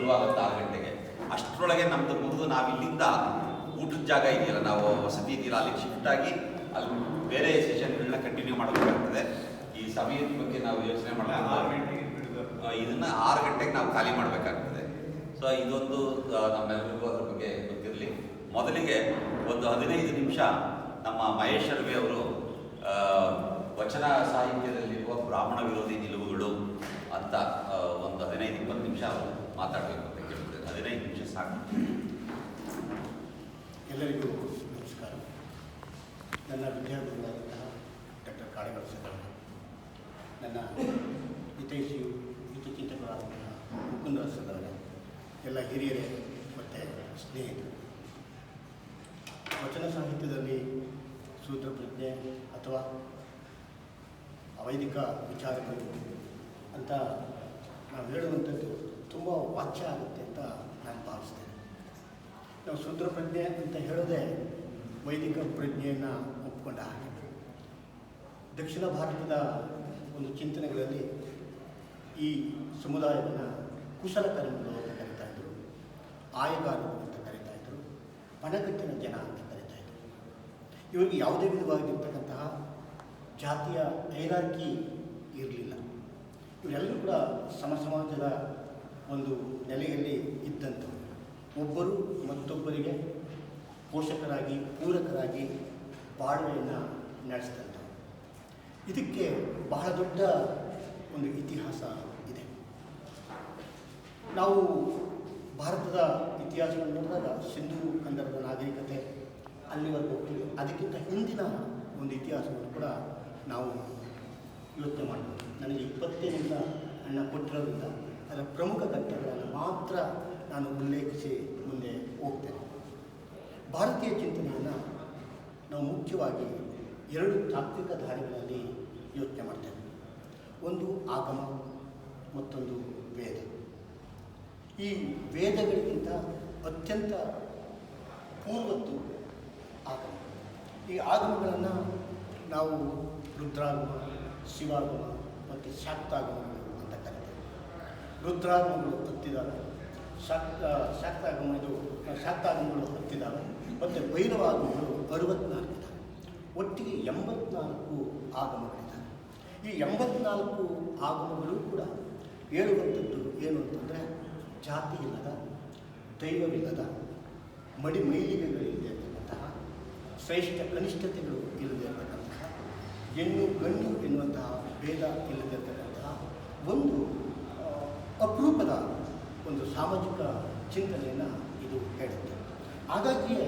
ಶುರುವಾಗುತ್ತೆ 6 ಗಂಟೆಗೆ. ಅಷ್ಟರೊಳಗೆ ನಮ್ಮದು ಮುಗಿದು ನಾವು ಇಲ್ಲಿಂದ ಊಟದ ಜಾಗ ಇದೆಯಲ್ಲ, ನಾವು ವಸತಿ ಇದೆಯಲ್ಲ, ಅಲ್ಲಿಗೆ ಶಿಫ್ಟ್ ಆಗಿ ಅಲ್ಲಿ ಬೇರೆ ಸೆಷನ್ಗಳನ್ನ ಕಂಟಿನ್ಯೂ ಮಾಡಬೇಕಾಗ್ತದೆ. ಈ ಸಮಯದ ಬಗ್ಗೆ ನಾವು ಯೋಚನೆ ಮಾಡಬೇಕು. ಇದನ್ನು 6 ಗಂಟೆಗೆ ನಾವು ಖಾಲಿ ಮಾಡಬೇಕಾಗ್ತದೆ. ಸೊ ಇದೊಂದು ನಮ್ಮೆಲ್ಲರಿಗೂ ಅದ್ರ ಬಗ್ಗೆ ಗೊತ್ತಿರಲಿ. ಮೊದಲಿಗೆ ಒಂದು 15 ನಿಮಿಷ ನಮ್ಮ ಮಹೇಶ್ ಅರ್ವಿ ಅವರು ವಚನ ಸಾಹಿತ್ಯದಲ್ಲಿರುವ ಬ್ರಾಹ್ಮಣ ವಿರೋಧಿ ನಿಲುವುಗಳು ಅಂತ ಒಂದು 15-20 ನಿಮಿಷ ಅವರು ಮಾತಾಡಬೇಕು ಅಂತ ಕೇಳ್ತೇನೆ. 15 ನಿಮಿಷ ಸಾಕು. ಎಲ್ಲರಿಗೂ ನಮಸ್ಕಾರ. ನನ್ನ ವಿದ್ಯಾರ್ಥಿಗಳಾದಂತಹ ಡಾಕ್ಟರ್ ಕಾಳೇಗೌಡ ಸರ್, ನನ್ನ ಹಿತೈಷಿಯು ಹಿತಚಿಂತಕರಾದಂತಹ ಮುಕುಂದ ಸರ್, ಎಲ್ಲ ಹಿರಿಯರೇ ಮತ್ತು ಸ್ನೇಹಿತರು. ವಚನ ಸಾಹಿತ್ಯದಲ್ಲಿ ಸೂತ್ರ ಪ್ರಜ್ಞೆ ಅಥವಾ ಅವೈದಿಕ ವಿಚಾರಗಳು ಅಂತ ನಾವು ಹೇಳುವಂಥದ್ದು ತುಂಬ ವಾಚ್ಯ ಆಗುತ್ತೆ ಅಂತ ನಾನು ಭಾವಿಸ್ತೇನೆ. ನಾವು ಸೂತ್ರ ಪ್ರಜ್ಞೆ ಅಂತ ಹೇಳೋದೇ ವೈದಿಕ ಪ್ರಜ್ಞೆಯನ್ನು ಒಪ್ಪಿಕೊಂಡ ಹಾಗೆ. ದಕ್ಷಿಣ ಭಾರತದ ಒಂದು ಚಿಂತನೆಗಳಲ್ಲಿ ಈ ಸಮುದಾಯವನ್ನು ಕುಶಲಕರ್ಮಿಗಳು ಅಂತ ಕರೀತಾಯಿದ್ರು, ಆಯಗಾರರು ಅಂತ ಕರೀತಾಯಿದ್ರು, ಪಣಗಟ್ಟಿನ ಜನ ಅಂತ ಕರೀತಾಯಿದ್ರು. ಇವರಿಗೆ ಯಾವುದೇ ವಿಧವಾಗಿರ್ತಕ್ಕಂತಹ ಜಾತಿಯ ಹೈರಾರ್ಕಿ ಇರಲಿಲ್ಲ. ಇವರೆಲ್ಲರೂ ಕೂಡ ಸಮಾಜದ ಒಂದು ನೆಲೆಯಲ್ಲಿ ಇದ್ದಂಥವು. ಒಬ್ಬರು ಮತ್ತೊಬ್ಬರಿಗೆ ಪೋಷಕರಾಗಿ ಪೂರಕರಾಗಿ ಬಾಳ್ವೆಯನ್ನು ನಡೆಸಿದಂಥವು. ಇದಕ್ಕೆ ಬಹಳ ದೊಡ್ಡ ಒಂದು ಇತಿಹಾಸ ಇದೆ. ನಾವು ಭಾರತದ ಇತಿಹಾಸವನ್ನು ನೋಡಿದಾಗ ಸಿಂಧೂ ಖಂಡದ ನಾಗರಿಕತೆ ಅಲ್ಲಿವರೆಗೂ ಹೋಗ್ತೀವಿ. ಅದಕ್ಕಿಂತ ಹಿಂದಿನ ಒಂದು ಇತಿಹಾಸವನ್ನು ಕೂಡ ನಾವು ಯೋಚನೆ ಮಾಡಬಹುದು. ನನಗೆ 20 ನಿಮಿಷ ಅಣ್ಣ ಕೊಟ್ಟಿರೋದ್ರಿಂದ ಅದರ ಪ್ರಮುಖ ಘಟ್ಟಗಳನ್ನು ಮಾತ್ರ ನಾನು ಉಲ್ಲೇಖಿಸಿ ಮುಂದೆ ಹೋಗ್ತೇನೆ. ಭಾರತೀಯ ಚಿಂತನೆಯನ್ನು ನಾವು ಮುಖ್ಯವಾಗಿ 2 ತಾತ್ವಿಕ ದಾರಿಗಳಲ್ಲಿ ಯೋಚನೆ ಮಾಡ್ತೇವೆ. ಒಂದು ಆಗಮ, ಮತ್ತೊಂದು ವೇದ. ಈ ವೇದಗಳಿಗಿಂತ ಅತ್ಯಂತ ಪೂರ್ವತ್ತು ಆಗಮ. ಈ ಆಗಮಗಳನ್ನು ನಾವು ರುದ್ರಾಗಮ, ಶಿವಾಗಮ ಮತ್ತು ಶಾಕ್ತಾಗಮಗಳು ಅಂತ ಕರೀತೇವೆ. ರುದ್ರಾಗಮಗಳು ಹತ್ತಿದಾಗ, ಶಾಕ್ತಾಗಮಗಳು ಹತ್ತಿದಾಗ ಮತ್ತು ಭೈರವಾಗಮಗಳು 64 ಇದ್ದಾವೆ. ಒಟ್ಟಿಗೆ 84 ಆಗಮಗಳಿದ್ದಾವೆ. ಈ 84 ಆಗಮಗಳು ಕೂಡ ಹೇಳುವಂಥದ್ದು ಏನು ಅಂತಂದರೆ, ಜಾತಿ ಇಲ್ಲದ, ದೈವವಿಲ್ಲದ, ಮೈಲಿಗೆಗಳಿಲ್ಲದೆ ಇರತಕ್ಕಂತಹ, ಶ್ರೇಷ್ಠ ಕನಿಷ್ಠತೆಗಳು ಇಲ್ಲದೆ ಇರತಕ್ಕಂತಹ, ಹೆಣ್ಣು ಗಂಡು ಎನ್ನುವಂತಹ ಭೇದ ಇಲ್ಲದೆ ಇರತಕ್ಕಂತಹ ಒಂದು ಅಪರೂಪದ ಒಂದು ಸಾಮಾಜಿಕ ಚಿಂತನೆಯನ್ನು ಇದು ಹೇಳುತ್ತೆ. ಹಾಗಾಗಿಯೇ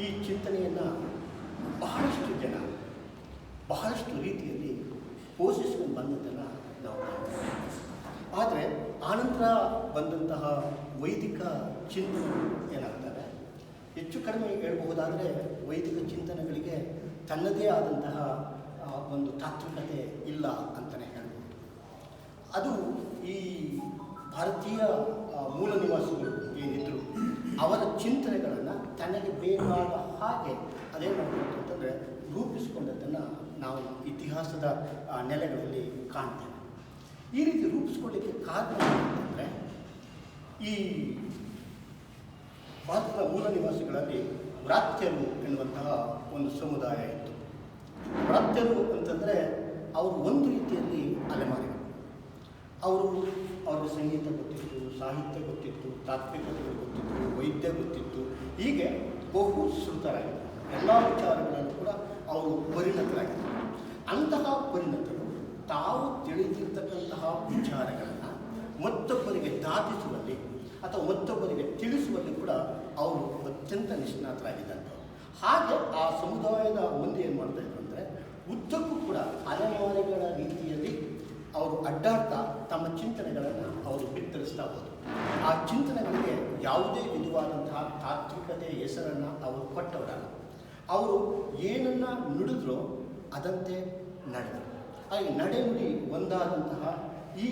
ಈ ಚಿಂತನೆಯನ್ನು ಬಹಳಷ್ಟು ಜನ ಬಹಳಷ್ಟು ರೀತಿಯಲ್ಲಿ ಪೋಷಿಸಿಕೊಂಡು ಬಂದದ್ದನ್ನು ನಾವು ಕಾಣ್ತೇವೆ. ಆದರೆ ಆನಂತರ ಬಂದಂತಹ ವೈದಿಕ ಚಿಂತನೆಗಳು ಏನಾಗ್ತವೆ, ಹೆಚ್ಚು ಕಡಿಮೆ ಹೇಳಬಹುದಾದರೆ ವೈದಿಕ ಚಿಂತನೆಗಳಿಗೆ ತನ್ನದೇ ಆದಂತಹ ಒಂದು ತಾತ್ವಿಕತೆ ಇಲ್ಲ ಅಂತಲೇ ಹೇಳ್ಬೋದು. ಅದು ಈ ಭಾರತೀಯ ಮೂಲ ನಿವಾಸಿಗಳು ಏನಿದ್ರು ಅವರ ಚಿಂತನೆಗಳನ್ನು ತನಗೆ ಬೇಕಾದ ಹಾಗೆ ಅದೇ ಮಾಡಬೇಕು ಅಂತಂದರೆ ರೂಪಿಸಿಕೊಂಡದ್ದನ್ನು ನಾವು ಇತಿಹಾಸದ ನೆಲೆಗಳಲ್ಲಿ ಕಾಣ್ತೇವೆ. ಈ ರೀತಿ ರೂಪಿಸ್ಕೊಳ್ಳಿಕ್ಕೆ ಕಾರಣ ಏನಂತಂದರೆ, ಈ ಭಾರತದ ಮೂಲ ನಿವಾಸಿಗಳಲ್ಲಿ ವ್ರಾತ್ಯರು ಎನ್ನುವಂತಹ ಒಂದು ಸಮುದಾಯ ಇತ್ತು. ವ್ರಾತ್ಯರು ಅಂತಂದರೆ ಅವರು ಒಂದು ರೀತಿಯಲ್ಲಿ ಅಲೆಮಾರಿಗಳು. ಅವ್ರಿಗೆ ಸಂಗೀತ ಗೊತ್ತಿತ್ತು, ಸಾಹಿತ್ಯ ಗೊತ್ತಿತ್ತು, ತಾತ್ವಿಕತೆಗಳು ಗೊತ್ತಿತ್ತು, ವೈದ್ಯ ಗೊತ್ತಿತ್ತು. ಹೀಗೆ ಬಹು ಶ್ರುತರಾಗಿದ್ದರು. ಎಲ್ಲ ವಿಚಾರಗಳಲ್ಲೂ ಕೂಡ ಅವರು ಪರಿಣತರಾಗಿದ್ದರು. ಅಂತಹ ಪರಿಣತರು ತಾವು ತಿಳಿದಿರ್ತಕ್ಕಂತಹ ವಿಚಾರಗಳನ್ನು ಮತ್ತೊಬ್ಬರಿಗೆ ದಾಟಿಸುವಲ್ಲಿ ಅಥವಾ ಮತ್ತೊಬ್ಬರಿಗೆ ತಿಳಿಸುವಲ್ಲಿ ಕೂಡ ಅವರು ಅತ್ಯಂತ ನಿಷ್ಣಾತರಾಗಿದ್ದಂಥವ್ರು. ಹಾಗೆ ಆ ಸಮುದಾಯದ ಮುಂದೆ ಏನು ಮಾಡ್ತಾಯಿದ್ರು ಅಂದರೆ, ಉದ್ದಕ್ಕೂ ಕೂಡ ಅಲೆಮಾರಿಗಳ ರೀತಿಯಲ್ಲಿ ಅವರು ಅಡ್ಡಾಡ್ತಾ ತಮ್ಮ ಚಿಂತನೆಗಳನ್ನು ಅವರು ಬಿತ್ತರಿಸ್ತಾ ಹೋದರು. ಆ ಚಿಂತನೆಗಳಿಗೆ ಯಾವುದೇ ವಿಧವಾದಂತಹ ತಾತ್ವಿಕತೆ ಹೆಸರನ್ನು ಅವರು ಕೊಟ್ಟವರಲ್ಲ. ಅವರು ಏನನ್ನು ನುಡಿದ್ರೋ ಅದಂತೆ ನಡೆದರು. ಹಾಗೆ ನಡೆನುಡಿ ಒಂದಾದಂತಹ ಈ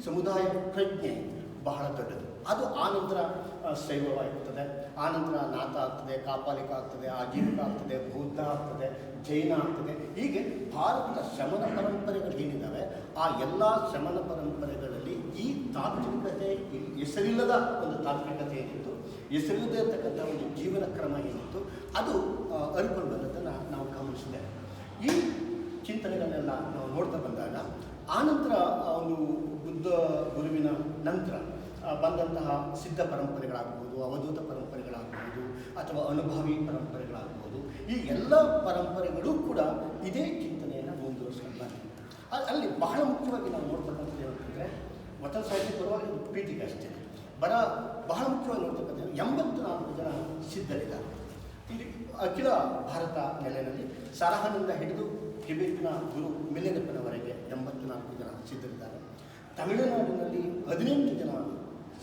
ಸಮುದಾಯ ಪ್ರಜ್ಞೆ ಬಹಳ ದೊಡ್ಡದು. ಅದು ಆನಂತರ ಶೈವವಾಗುತ್ತದೆ, ಆನಂತರ ನಾಥ ಆಗ್ತದೆ, ಕಾಪಾಲಿಕ ಆಗ್ತದೆ, ಆಜೀವಿಕ ಆಗ್ತದೆ, ಬೌದ್ಧ ಆಗ್ತದೆ, ಜೈನ ಆಗ್ತದೆ. ಹೀಗೆ ಭಾರತದ ಶಮನ ಪರಂಪರೆಗಳು ಏನಿದ್ದಾವೆ ಆ ಎಲ್ಲ ಶಮನ ಪರಂಪರೆಗಳಲ್ಲಿ ಈ ತಾತ್ವಿಕತೆ ಹೆಸರಿಲ್ಲದ ಒಂದು ತಾಂತ್ರಿಕತೆ ಏನಿತ್ತು, ಹೆಸರಿಲ್ಲದೆ ಇರತಕ್ಕಂಥ ಒಂದು ಜೀವನ ಕ್ರಮ ಏನಿತ್ತು, ಅದು ಅರಿಕೊಂಡು ಬಂದದ್ದನ್ನು ನಾವು ಗಮನಿಸಿದ್ದೇವೆ. ಈ ಚಿಂತನೆಗಳನ್ನೆಲ್ಲ ನಾವು ನೋಡ್ತಾ ಬಂದಾಗ ಆನಂತರ ಒಂದು ಬುದ್ಧ ಗುರುವಿನ ನಂತರ ಬಂದಂತಹ ಸಿದ್ಧ ಪರಂಪರೆಗಳಾಗ್ಬೋದು, ಅವಧೂತ ಪರಂಪರೆಗಳಾಗ್ಬೋದು, ಅಥವಾ ಅನುಭವಿ ಪರಂಪರೆಗಳಾಗ್ಬೋದು, ಈ ಎಲ್ಲ ಪರಂಪರೆಗಳು ಕೂಡ ಇದೇ ಚಿಂತನೆಯನ್ನು ಮುಂದುವರಿಸ್ಕೊಂಡು ಬಂದಿದೆ. ಅಲ್ಲಿ ಬಹಳ ಮುಖ್ಯವಾಗಿ ನಾವು ನೋಡ್ತಕ್ಕಂಥದ್ದು ಏನಂತಂದರೆ, ವಚನ ಸಾಹಿತ್ಯ ಬರುವಾಗ ಇದು ಪೀಠಿಗೆ ಅಷ್ಟೇ ಬಹಳ ಮುಖ್ಯವಾಗಿ ನೋಡ್ತಕ್ಕಂಥ 84 ಜನ ಸಿದ್ಧರಿದ್ದಾರೆ. ಇಲ್ಲಿ ಅಖಿಲ ಭಾರತ ನೆಲೆಯಲ್ಲಿ ಸರಹನಿಂದ ಹಿಡಿದು ಟಿಬೆಟ್ನ ಗುರು ಮಿಲೆನಪ್ಪನವರೆಗೆ 84 ಜನ ಸಿದ್ಧರಿದ್ದಾರೆ. ತಮಿಳುನಾಡಿನಲ್ಲಿ 18 ಜನ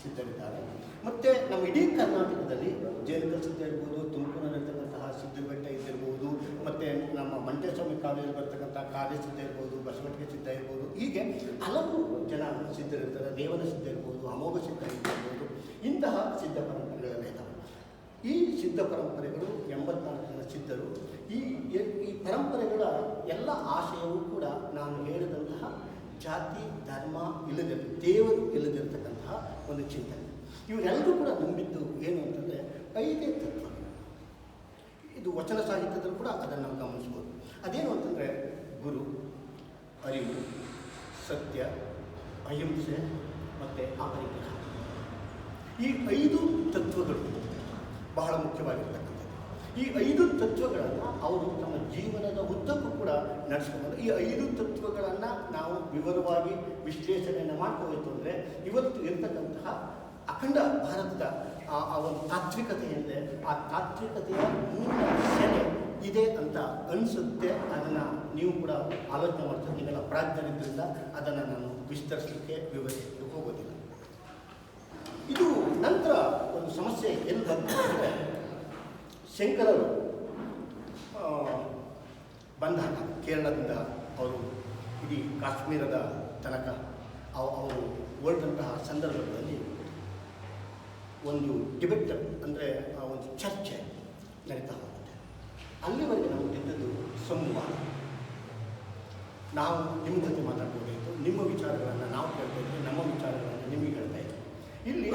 ಸಿದ್ಧರಿದ್ದಾರೆ. ಮತ್ತು ನಮ್ಮ ಇಡೀ ಕರ್ನಾಟಕದಲ್ಲಿ ಜೇನುಗಲ್ ಸಿದ್ಧ ಇರ್ಬೋದು, ತುಮಕೂರಿನಲ್ಲಿರ್ತಕ್ಕಂತಹ ಸಿದ್ಧಬೆಟ್ಟ ಇದ್ದಿರ್ಬೋದು, ಮತ್ತು ನಮ್ಮ ಮಂಟೇಸ್ವಾಮಿ ಕಾಲೇಜಲ್ಲಿ ಬರ್ತಕ್ಕಂಥ ಕಾರ್ಯ ಸಿದ್ಧ ಇರ್ಬೋದು, ಬಸವಟಿಗೆ ಸಿದ್ಧ ಇರ್ಬೋದು, ಹೀಗೆ ಹಲವು ಜನ ಸಿದ್ಧರಿರ್ತಾರೆ. ದೇವನ ಸಿದ್ಧ ಇರ್ಬೋದು, ಅಮೋಘ ಸಿದ್ಧ ಇರ್ಬೋದು, ಇಂತಹ ಸಿದ್ಧ ಪರಂಪರೆಗಳೆಲ್ಲ ಇದ್ದಾವೆ. ಈ ಸಿದ್ಧ ಪರಂಪರೆಗಳು 84 ಜನ ಸಿದ್ಧರು. ಈ ಪರಂಪರೆಗಳ ಎಲ್ಲ ಆಶಯವೂ ಕೂಡ ನಾನು ಹೇಳಿದಂತಹ ಜಾತಿ ಧರ್ಮ ಇಲ್ಲದಿರ, ದೇವರು ಇಲ್ಲದಿರತಕ್ಕಂತಹ ಒಂದು ಚಿಂತನೆ. ಇವರೆಲ್ಲರೂ ಕೂಡ ನಂಬಿದ್ದು ಏನು ಅಂತಂದರೆ 5 ತತ್ವ. ಇದು ವಚನ ಸಾಹಿತ್ಯದಲ್ಲೂ ಕೂಡ ಅದನ್ನು ನಾವು ಗಮನಿಸ್ಬೋದು. ಅದೇನು ಅಂತಂದರೆ ಗುರು, ಅರಿವು, ಸತ್ಯ, ಅಹಿಂಸೆ ಮತ್ತು ಅಪರಿಗ್ರಹ. ಈ 5 ತತ್ವಗಳು ಬಹಳ ಮುಖ್ಯವಾಗಿರ್ತಕ್ಕಂಥದ್ದು. ಈ 5 ತತ್ವಗಳನ್ನು ಅವರು ತಮ್ಮ ಜೀವನದ ಉದ್ದಕ್ಕೂ ಕೂಡ ನಡೆಸ್ಕೊಂಡು, ಈ 5 ತತ್ವಗಳನ್ನು ನಾವು ವಿವರವಾಗಿ ವಿಶ್ಲೇಷಣೆಯನ್ನು ಮಾಡ್ಕೋಬೇಕು ಅಂದರೆ ಇವತ್ತು ಇರತಕ್ಕಂತಹ ಅಖಂಡ ಭಾರತದ ಆ ಒಂದು ತಾತ್ವಿಕತೆ ಏನಿದೆ, ಆ ತಾತ್ವಿಕತೆಯ ಮೂಲ ಸೆಲೆ ಇದೆ ಅಂತ ಅನಿಸುತ್ತೆ. ಅದನ್ನು ನೀವು ಕೂಡ ಆಲೋಚನೆ ಮಾಡ್ತಾರೆ. ನೀವೆಲ್ಲ ಪ್ರಾಜ್ಞರಿದ್ದರಿಂದ ಅದನ್ನು ನಾನು ವಿಸ್ತರಿಸಲಿಕ್ಕೆ ವಿವರಿಸಲಿಕ್ಕೆ ಹೋಗೋದಿಲ್ಲ. ಇದು ನಂತರ ಒಂದು ಸಮಸ್ಯೆ ಎಲ್ಲಿ ಬಂತು ಅಂದರೆ, ಶಂಕರರು ಬಂದಾಗ ಕೇರಳದಿಂದ ಅವರು ಇಡೀ ಕಾಶ್ಮೀರದ ತನಕ ಅವರು ಹೊರಟಂತಹ ಸಂದರ್ಭಗಳಲ್ಲಿ ಒಂದು ಡಿಬೇಟ್ ಅಂದರೆ ಒಂದು ಚರ್ಚೆ ನಡೀತಾ ಹೋಗುತ್ತೆ. ಅಲ್ಲಿವರೆಗೆ ನಾವು ಇದ್ದದ್ದು ಸಂವಾದ. ನಾವು ನಿಮ್ಮ ಜೊತೆ ಮಾತಾಡ್ಬೋದಾಯಿತು, ನಿಮ್ಮ ವಿಚಾರಗಳನ್ನು ನಾವು ಕೇಳ್ತಾ ಇದ್ವಿ, ನಮ್ಮ ವಿಚಾರಗಳನ್ನು ನಿಮಗೆ ಹೇಳ್ತಾ ಇದ್ವಿ. ಇಲ್ಲಿ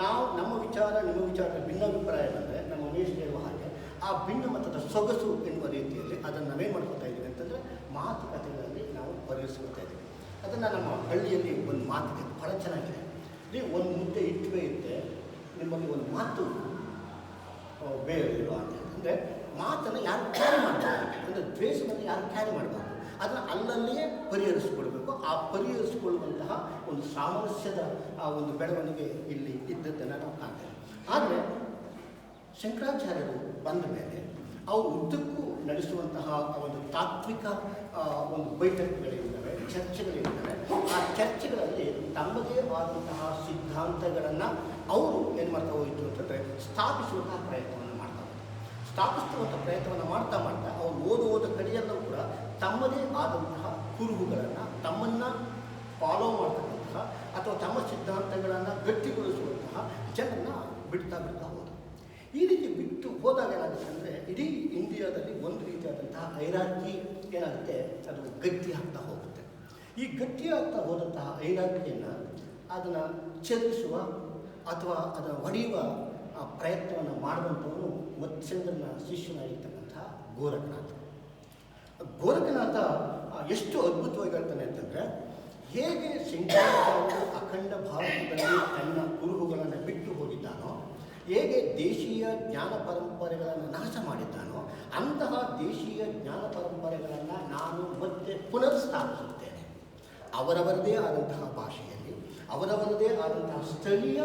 ನಾವು ನಮ್ಮ ವಿಚಾರ ನಿಮ್ಮ ವಿಚಾರದ ಭಿನ್ನಾಭಿಪ್ರಾಯ ಬಂದರೆ ನಮ್ಮ ವೇಷ ಹೇಳುವ ಹಾಗೆ ಆ ಭಿನ್ನ ಮತದ ಸೊಗಸು ಎನ್ನುವ ರೀತಿಯಲ್ಲಿ ಅದನ್ನು ನಾವೇನು ಮಾಡ್ಕೊತಾ ಇದ್ದೀವಿ ಅಂತಂದರೆ ಮಾತುಕತೆಗಳಲ್ಲಿ ನಾವು ಪರಿಹರಿಸ್ಕೊತಾ ಇದ್ದೀವಿ. ಅದನ್ನು ನಮ್ಮ ಹಳ್ಳಿಯಲ್ಲಿ ಒಂದು ಮಾತಿದೆ, ಬಹಳ ಚೆನ್ನಾಗಿದೆ. ನೀವು ಒಂದು ಮುದ್ದೆ ಇಟ್ಟುವೆ ಇದ್ದೆ, ನಿಮ್ಮಲ್ಲಿ ಒಂದು ಮಾತು ಬೇಯಿರುವ ಅಂತ ಅಂದರೆ ಮಾತನ್ನು ಯಾರು ಕ್ಯಾರಿ ಮಾಡಬಾರ್ದು, ಅಂದರೆ ದ್ವೇಷವನ್ನು ಯಾರು ಕ್ಯಾರಿ ಮಾಡಬಾರ್ದು, ಅದನ್ನು ಅಲ್ಲಲ್ಲಿಯೇ ಪರಿಹರಿಸಿಕೊಳ್ಬೇಕು. ಆ ಪರಿಹರಿಸಿಕೊಳ್ಳುವಂತಹ ಒಂದು ಸಾಮರಸ್ಯದ ಆ ಒಂದು ಬೆಳವಣಿಗೆ ಇಲ್ಲಿ ಇದ್ದದ್ದನ್ನು ನಾವು ಕಾಣ್ತೇವೆ. ಆದರೆ ಶಂಕರಾಚಾರ್ಯರು ಬಂದ ಮೇಲೆ ಅವರು ಉದ್ದಕ್ಕೂ ನಡೆಸುವಂತಹ ಒಂದು ತಾತ್ವಿಕ ಒಂದು ಬೈಠಕ್ಗಳಿರ್ತವೆ, ಚರ್ಚೆಗಳಿರ್ತವೆ. ಆ ಚರ್ಚೆಗಳಲ್ಲಿ ತಮ್ಮದೇ ಆದಂತಹ ಸಿದ್ಧಾಂತಗಳನ್ನು ಅವರು ಏನು ಮಾಡ್ತಾ ಹೋಯಿತು ಅಂತಂದರೆ ಸ್ಥಾಪಿಸುವಂತಹ ಪ್ರಯತ್ನವನ್ನು ಮಾಡ್ತಾ ಹೋದರು. ಸ್ಥಾಪಿಸುವಂಥ ಪ್ರಯತ್ನವನ್ನು ಮಾಡ್ತಾ ಮಾಡ್ತಾ ಅವರು ಓದ ಕಡೆಯಲ್ಲೂ ಕೂಡ ತಮ್ಮದೇ ಆದಂತಹ ಕುರುಹುಗಳನ್ನು, ತಮ್ಮನ್ನು ಫಾಲೋ ಮಾಡ್ತಕ್ಕಂತಹ ಅಥವಾ ತಮ್ಮ ಸಿದ್ಧಾಂತಗಳನ್ನು ಗಟ್ಟಿಗೊಳಿಸುವಂತಹ ಜನರನ್ನು ಬಿಡ್ತಾ ಹೋದರು. ಈ ರೀತಿ ಬಿಟ್ಟು ಹೋದಾಗ ಏನಾಗುತ್ತೆ ಅಂದರೆ ಇಡೀ ಇಂಡಿಯಾದಲ್ಲಿ ಒಂದು ರೀತಿಯಾದಂತಹ ಹೈರಾರ್ಕಿ ಏನಾಗುತ್ತೆ, ಅದು ಗಟ್ಟಿ ಆಗ್ತಾ ಹೋಗುತ್ತೆ. ಈ ಗಟ್ಟಿ ಆಗ್ತಾ ಹೋದಂತಹ ಹೈರಾರ್ಕಿಯನ್ನು ಅದನ್ನು ಚದುರಿಸುವ ಅಥವಾ ಅದನ್ನು ಹೊಡೆಯುವ ಪ್ರಯತ್ನವನ್ನು ಮಾಡುವಂಥವನು ಮತ್ಸ್ಯೇಂದ್ರನ ಶಿಷ್ಯನಾಗಿರ್ತಕ್ಕಂಥ ಗೋರಖನಾಥ. ಗೋರಖನಾಥ ಎಷ್ಟು ಅದ್ಭುತವಾಗಿ ಹೇಳ್ತಾನೆ ಅಂತಂದರೆ, ಹೇಗೆ ಶಂಕರಾಚಾರ್ಯರು ಅಖಂಡ ಭಾರತದಲ್ಲಿ ತನ್ನ ಕುರುಹುಗಳನ್ನು ಬಿಟ್ಟು ಹೋಗಿದ್ದಾನೋ, ಹೇಗೆ ದೇಶೀಯ ಜ್ಞಾನ ಪರಂಪರೆಗಳನ್ನು ನಾಶ ಮಾಡಿದ್ದಾನೋ, ಅಂತಹ ದೇಶೀಯ ಜ್ಞಾನ ಪರಂಪರೆಗಳನ್ನು ನಾನು ಮತ್ತೆ ಪುನರ್ಸ್ಥಾಪಿಸುತ್ತೇನೆ. ಅವರವರದೇ ಆದಂತಹ ಭಾಷೆಯಲ್ಲಿ, ಅವರವರದೇ ಆದಂತಹ ಸ್ಥಳೀಯ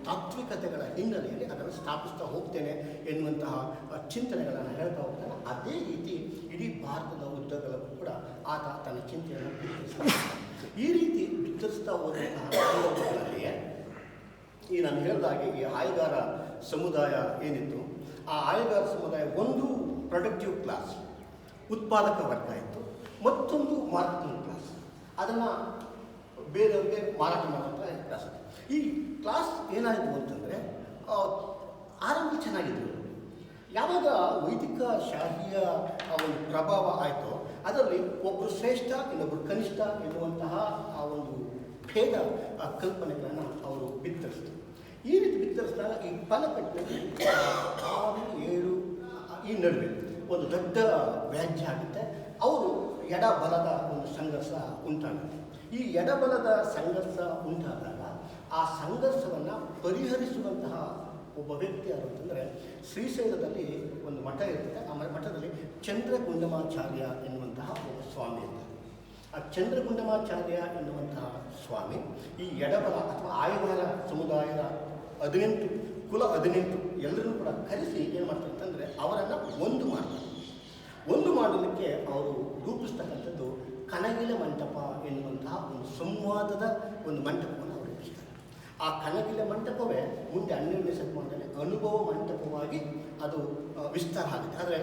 ತಾತ್ವಿಕತೆಗಳ ಹಿನ್ನೆಲೆಯಲ್ಲಿ ಅದನ್ನು ಸ್ಥಾಪಿಸ್ತಾ ಹೋಗ್ತೇನೆ ಎನ್ನುವಂತಹ ಚಿಂತನೆಗಳನ್ನು ಹೇಳ್ತಾ ಹೋಗ್ತಾನೆ. ಅದೇ ರೀತಿ ಇಡೀ ಭಾರತದ ಉದ್ದಗಲಕ್ಕೂ ಕೂಡ ಆತ ತನ್ನ ಚಿಂತನೆಯನ್ನು ಬಿತ್ತರಿಸ್ತಾನೆ. ಈ ರೀತಿ ಬಿತ್ತರಿಸ್ತಾ ಹೋದಂತಹ ಸಂದರ್ಭಗಳಲ್ಲಿಯೇ ಈ ನಾನು ಹೇಳಿದಾಗೆ ಈ ಆಯಗಾರ ಸಮುದಾಯ ಏನಿತ್ತು, ಆ ಆಯಗಾರ ಸಮುದಾಯ ಒಂದು ಪ್ರೊಡಕ್ಟಿವ್ ಕ್ಲಾಸ್, ಉತ್ಪಾದಕ ವರ್ಗ ಇತ್ತು, ಮತ್ತೊಂದು ಮಾರ್ಕೆಟಿಂಗ್ ಕ್ಲಾಸ್, ಅದನ್ನು ಬೇರೆಯವ್ರಿಗೆ ಮಾರಾಟ ಮಾಡುವಂಥ ಕ್ಲಾಸ್. ಈ ಕ್ಲಾಸ್ ಏನಾಯಿತು ಅಂತಂದರೆ ಆರಂಭ ಚೆನ್ನಾಗಿತ್ತು. ಯಾವಾಗ ವೈದಿಕ ಶಾಹಿಯ ಒಂದು ಪ್ರಭಾವ ಆಯಿತೋ ಅದರಲ್ಲಿ ಒಬ್ಬರು ಶ್ರೇಷ್ಠ ಇನ್ನೊಬ್ಬರು ಕನಿಷ್ಠ ಎನ್ನುವಂತಹ ಆ ಒಂದು ಭೇದ ಕಲ್ಪನೆಗಳನ್ನು ಅವರು ಬಿತ್ತರಿಸಿದರು. ಈ ರೀತಿ ಬಿತ್ತರಿಸಿದಾಗ ಈ ಫಲಕಟ್ಟಿನಲ್ಲಿ 6, 7 ಈ ನಡುವೆ ಒಂದು ದೊಡ್ಡ ವ್ಯಾಜ್ಯ ಆಗುತ್ತೆ. ಅವರು ಎಡಬಲದ ಒಂದು ಸಂಘರ್ಷ ಉಂಟಾಗುತ್ತೆ. ಈ ಎಡಬಲದ ಸಂಘರ್ಷ ಉಂಟಾದಾಗ ಆ ಸಂಘರ್ಷವನ್ನು ಪರಿಹರಿಸುವಂತಹ ಒಬ್ಬ ವ್ಯಕ್ತಿ ಯಾರು ಅಂತಂದರೆ, ಶ್ರೀಶೈಲದಲ್ಲಿ ಒಂದು ಮಠ ಇರ್ತದೆ. ಆ ಮಠದಲ್ಲಿ ಚಂದ್ರಗುಂಡಮಾಚಾರ್ಯ ಎನ್ನುವಂತಹ ಒಬ್ಬ ಸ್ವಾಮಿ ಇರ್ತಾರೆ. ಆ ಚಂದ್ರಗುಂಡಮಾಚಾರ್ಯ ಎನ್ನುವಂತಹ ಸ್ವಾಮಿ ಈ ಎಡಬಲ ಅಥವಾ ಆಯವಾರ ಸಮುದಾಯದ 18 ಕುಲ 18 ಎಲ್ಲರೂ ಕೂಡ ಕರೆಸಿ ಏನು ಮಾಡ್ತಾರೆ ಅಂತಂದರೆ ಅವರನ್ನು ಒಂದು ಮಾಡಲಿಕ್ಕೆ ಅವರು ರೂಪಿಸ್ತಕ್ಕಂಥದ್ದು ಕನಗಿಲೆ ಮಂಟಪ ಎನ್ನುವಂತಹ ಒಂದು ಸಂವಾದದ ಒಂದು ಮಂಟಪವನ್ನು ಅವರು ರೂಪಿಸ್ತಾರೆ. ಆ ಕನಗಿಲೆ ಮಂಟಪವೇ ಮುಂದೆ 12ನೇ ಶತಮಾನದಲ್ಲಿ ಅನುಭವ ಮಂಟಪವಾಗಿ ಅದು ವಿಸ್ತಾರ ಆಗುತ್ತೆ. ಆದರೆ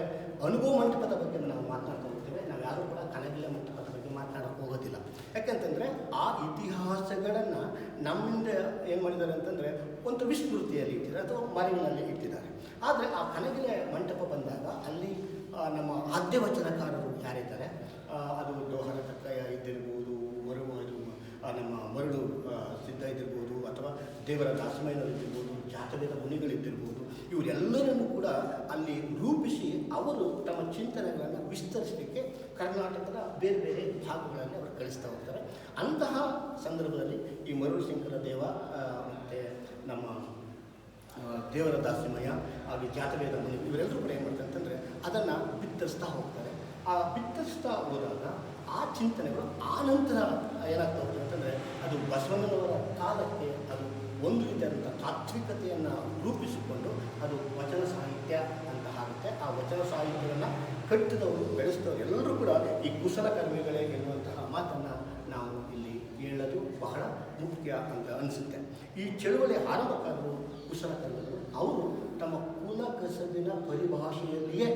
ಅನುಭವ ಮಂಟಪದ ಬಗ್ಗೆ ನಾವು ಮಾತನಾಡ್ತಾ ಹೋಗ್ತೇವೆ. ನಾವು ಯಾರೂ ಕೂಡ ಕನಗಿಲೆ ಮಂಟಪದ ಬಗ್ಗೆ ಮಾತನಾಡೋಕ್ಕೆ ಹೋಗೋದಿಲ್ಲ. ಯಾಕೆಂತಂದರೆ ಆ ಇತಿಹಾಸಗಳನ್ನು ನಮ್ಮಿಂದ ಏನು ಮಾಡಿದ್ದಾರೆ ಅಂತಂದರೆ ಒಂದು ವಿಸ್ಮೃತಿಯಲ್ಲಿ ಇಟ್ಟಿದ್ದಾರೆ ಅಥವಾ ಮರೆವಿನಲ್ಲಿ ಇಟ್ಟಿದ್ದಾರೆ. ಆದರೆ ಆ ಕನಗಿಲೆ ಮಂಟಪ ಬಂದಾಗ ಅಲ್ಲಿ ನಮ್ಮ ಆದ್ಯವಚನಕಾರರು ಯಾರಿದ್ದಾರೆ, ಅದು ದೋಹರ ಕಕ್ಕಯ್ಯ ಇದ್ದಿರ್ಬೋದು, ನಮ್ಮ ಮರಳು ಸಿದ್ಧ ಇದ್ದಿರ್ಬೋದು, ಅಥವಾ ದೇವರ ದಾಸಮಯ್ಯನವರು ಇದ್ದಿರ್ಬೋದು, ಜಾತವೇದ ಮುನಿಗಳಿದ್ದಿರ್ಬೋದು, ಇವರೆಲ್ಲರನ್ನು ಕೂಡ ಅಲ್ಲಿ ರೂಪಿಸಿ ಅವರು ತಮ್ಮ ಚಿಂತನೆಗಳನ್ನು ವಿಸ್ತರಿಸಲಿಕ್ಕೆ ಕರ್ನಾಟಕದ ಬೇರೆ ಬೇರೆ ಭಾಗಗಳಲ್ಲಿ ಅವರು ಕಳಿಸ್ತಾ ಹೋಗ್ತಾರೆ. ಅಂತಹ ಸಂದರ್ಭದಲ್ಲಿ ಈ ಮರಳು ಶಂಕರ ದೇವ ಮತ್ತು ನಮ್ಮ ದೇವರ ದಾಸಿಮಯ್ಯ ಹಾಗೂ ಜಾತವೇದ ಮುನಿ ಇವರೆಲ್ಲರೂ ಕೂಡ ಏನು ಮಾಡ್ತಾರೆ ಅಂತಂದರೆ ಅದನ್ನು ಬಿತ್ತರಿಸ್ತಾ ಹೋಗ್ತಾರೆ. ಆ ಬಿತ್ತರಿಸ್ತಾ ಹೋದಾಗ ಆ ಚಿಂತನೆಗಳು ಆ ನಂತರ ಏನಾಗ್ತಾ ಹೋಗ್ತದೆ ಅಂತಂದರೆ ಅದು ಬಸವಣ್ಣನವರ ಕಾಲಕ್ಕೆ ಅದು ಒಂದು ರೀತಿಯಾದಂಥ ತಾತ್ವಿಕತೆಯನ್ನು ರೂಪಿಸಿಕೊಂಡು ಅದು ವಚನ ಸಾಹಿತ್ಯ ಅಂತ ಆಗುತ್ತೆ. ಆ ವಚನ ಸಾಹಿತ್ಯವನ್ನು ಕಟ್ಟಿದವರು ಬೆಳೆಸಿದವರು ಎಲ್ಲರೂ ಕೂಡ ಈ ಕುಶಲಕರ್ಮಿಗಳೇ ಎನ್ನುವಂತಹ ಮಾತನ್ನು ನಾವು ಇಲ್ಲಿ ಹೇಳೋದು ಬಹಳ ಮುಖ್ಯ ಅಂತ ಅನಿಸುತ್ತೆ. ಈ ಚಳುವಳಿ ಆರಂಭಕಾರರು ಕುಶಲಕರ್ಮಿಗಳು ಅವರು ತಮ್ಮ ಕುಲ ಕಸಬಿನ ಪರಿಭಾಷೆಯಲ್ಲಿಯೇ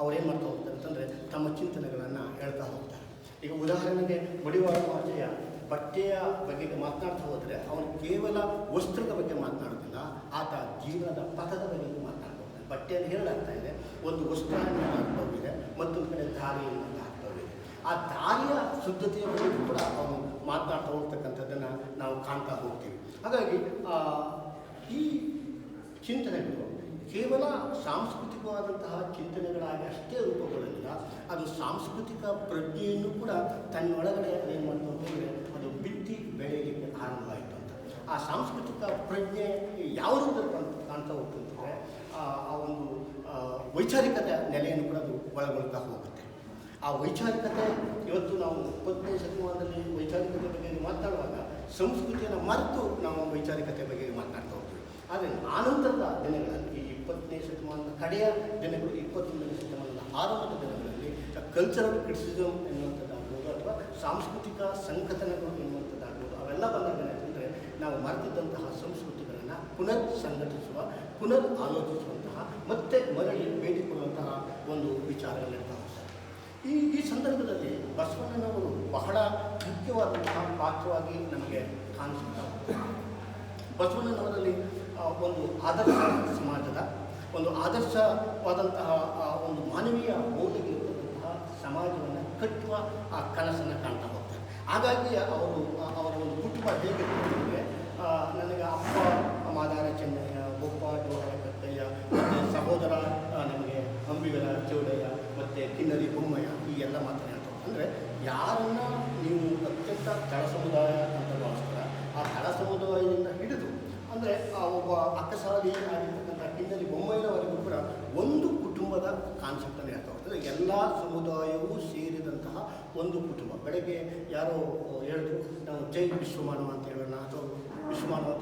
ಅವರೇನು ಮಾಡ್ತಾ ಹೋಗ್ತಾರೆ ಅಂತಂದರೆ ತಮ್ಮ ಚಿಂತನೆಗಳನ್ನು ಹೇಳ್ತಾ ಹೋಗ್ತಾರೆ. ಈಗ ಉದಾಹರಣೆಗೆ ಮಡಿವಾಳ ಮಾಚಯ್ಯ ಬಟ್ಟೆಯ ಬಗ್ಗೆ ಮಾತನಾಡ್ತಾ ಹೋದರೆ ಅವನು ಕೇವಲ ವಸ್ತ್ರದ ಬಗ್ಗೆ ಮಾತನಾಡೋದಿಲ್ಲ, ಆತ ಜೀವನದ ಪಥದ ಬಗ್ಗೆ ಮಾತನಾಡ್ತಾ ಹೋಗ್ತಾನೆ. ಬಟ್ಟೆಯನ್ನು ಹೇಳಲಾಗ್ತಾ ಇದೆ, ಒಂದು ವಸ್ತ್ರವನ್ನು ಹಾಕ್ತಾ ಹೋಗಿದೆ, ಮತ್ತೊಂದು ಕಡೆ ದಾರಿಯನ್ನು ಹಾಕ್ತಾ ಹೋಗಿದೆ. ಆ ದಾರಿಯ ಶುದ್ಧತೆಯ ಬಗ್ಗೆ ಕೂಡ ಅವನು ಮಾತನಾಡ್ತಾ ಹೋಗ್ತಕ್ಕಂಥದ್ದನ್ನು ನಾವು ಕಾಣ್ತಾ ಹೋಗ್ತೀವಿ. ಹಾಗಾಗಿ ಈ ಚಿಂತನೆಗಳು ಕೇವಲ ಸಾಂಸ್ಕೃತಿಕವಾದಂತಹ ಚಿಂತನೆಗಳಾಗಿ ಅಷ್ಟೇ ರೂಪುಗೊಳ್ಳಲಿಲ್ಲ, ಅದು ಸಾಂಸ್ಕೃತಿಕ ಪ್ರಜ್ಞೆಯನ್ನು ಕೂಡ ತನ್ನೊಳಗಡೆ ಏನು ಮಾಡ್ತು ಅಂತಂದರೆ ಅದು ಬಿತ್ತಿ ಬೆಳೆಯಲಿಕ್ಕೆ ಆರಂಭ ಆಯಿತು ಅಂತ. ಆ ಸಾಂಸ್ಕೃತಿಕ ಪ್ರಜ್ಞೆ ಯಾವ ರೂಪದಲ್ಲಿ ಕಾಣ್ತಾ ಹೋಗ್ತಂತಂದರೆ ಆ ಒಂದು ವೈಚಾರಿಕತೆ ನೆಲೆಯನ್ನು ಕೂಡ ಅದು ಒಳಗೊಳ್ತಾ ಹೋಗುತ್ತೆ. ಆ ವೈಚಾರಿಕತೆ ಇವತ್ತು ನಾವು 20ನೇ ಶತಮಾನದಲ್ಲಿ ವೈಚಾರಿಕತೆ ಬಗ್ಗೆ ಮಾತನಾಡುವಾಗ ಸಂಸ್ಕೃತಿಯನ್ನು ಮರೆತು ನಾವು ವೈಚಾರಿಕತೆ ಬಗ್ಗೆ ಮಾತನಾಡ್ತಾ ಹೋಗ್ತೀವಿ. ಆದರೆ ಆನಂತರದ ದಿನಗಳಲ್ಲಿ ಈ 20ನೇ ಶತಮಾನದ ಕಡೆಯ ದಿನಗಳು, 21ನೇ ಶತಮಾನದ ಆರಂಭದ ದಿನಗಳಲ್ಲಿ ಕಲ್ಚರಲ್ ಕ್ರಿಟಿಸಿಸಮ್ ಎನ್ನುವಂಥದ್ದಾಗ್ಬೋದು ಅಥವಾ ಸಾಂಸ್ಕೃತಿಕ ಸಂಘಟನೆಗಳು ಎನ್ನುವಂಥದ್ದಾಗ್ಬೋದು, ಅವೆಲ್ಲ ಬಂದಾಗ ಏನಾಯ್ತಂದರೆ ನಾವು ಮರೆತಿದ್ದಂತಹ ಸಂಸ್ಕೃತಿಗಳನ್ನು ಪುನರ್ ಸಂಘಟಿಸುವ, ಪುನರ್ ಆಲೋಚಿಸುವಂತಹ, ಮತ್ತೆ ಮರಳಿ ಭೇಟಿ ಕೊಡುವಂತಹ ಒಂದು ವಿಚಾರಗಳಿರ್ತಾ ಹೋಗ್ತಾರೆ. ಈ ಸಂದರ್ಭದಲ್ಲಿ ಬಸವಣ್ಣನವರು ಬಹಳ ಮುಖ್ಯವಾದಂತಹ ಪಾತ್ರವಾಗಿ ನಮಗೆ ಕಾಣಿಸುತ್ತಾ ಹೋಗ್ತಾರೆ. ಬಸವಣ್ಣನವರಲ್ಲಿ ಒಂದು ಆದರ್ಶ ಸಮಾಜದ ಒಂದು ಆದರ್ಶವಾದಂತಹ ಒಂದು ಮಾನವೀಯ ಮೌಲ್ಯಗಳಿರುವಂತಹ ಸಮಾಜವನ್ನು ಕಟ್ಟುವ ಆ ಕನಸನ್ನು ಕಾಣ್ತಾ ಹೋಗ್ತಾರೆ. ಹಾಗಾಗಿ ಅವರ ಒಂದು ಕುಟುಂಬ ಹೇಗಿರ್ತದೆ, ನನಗೆ ಅಪ್ಪ ಮಾದಾರ ಚೆನ್ನಯ್ಯ, ಬೊಪ್ಪ ಡೋಹರ ಕಕ್ಕಯ್ಯ, ಮತ್ತು ಸಹೋದರ ನಮಗೆ ಅಂಬಿಗರ ಚೌಡಯ್ಯ ಮತ್ತು ಕಿನ್ನರಿ ಬೊಮ್ಮಯ್ಯ, ಈ ಎಲ್ಲ ಮಾತನಾಡ್ತಾರೆ. ಅಂದರೆ ಯಾರನ್ನ ನೀವು ಅತ್ಯಂತ ತಳ ಸಮುದಾಯ ಅಂತ ಭಾವಿಸ್ತಾರೆ, ಆ ತಳ ಸಮುದಾಯದಿಂದ ಹಿಡಿದು ಅಂದರೆ ಒಬ್ಬ ಅಕ್ಕಸಾಲಿ ಆಗಿರ್ತಕ್ಕಂಥ ಕಿನ್ನರಿ ಬೊಮ್ಮಯ್ಯನವರೆಗೂ ಕೂಡ ಒಂದು ಕುಟುಂಬದ ಕಾನ್ಸೆಪ್ಟನ್ನು ಹೇಳ್ತಾ ಹೋಗ್ತದೆ. ಎಲ್ಲ ಸಮುದಾಯವೂ ಸೇರಿದಂತಹ ಒಂದು ಕುಟುಂಬ. ಬೆಳಗ್ಗೆ ಯಾರೋ ಹೇಳಿದ್ರು ನಾವು ಜೈ ವಿಶ್ವಮಾನವ ಅಂತ ಹೇಳೋಣ, ಅಥವಾ ವಿಶ್ವಮಾನವ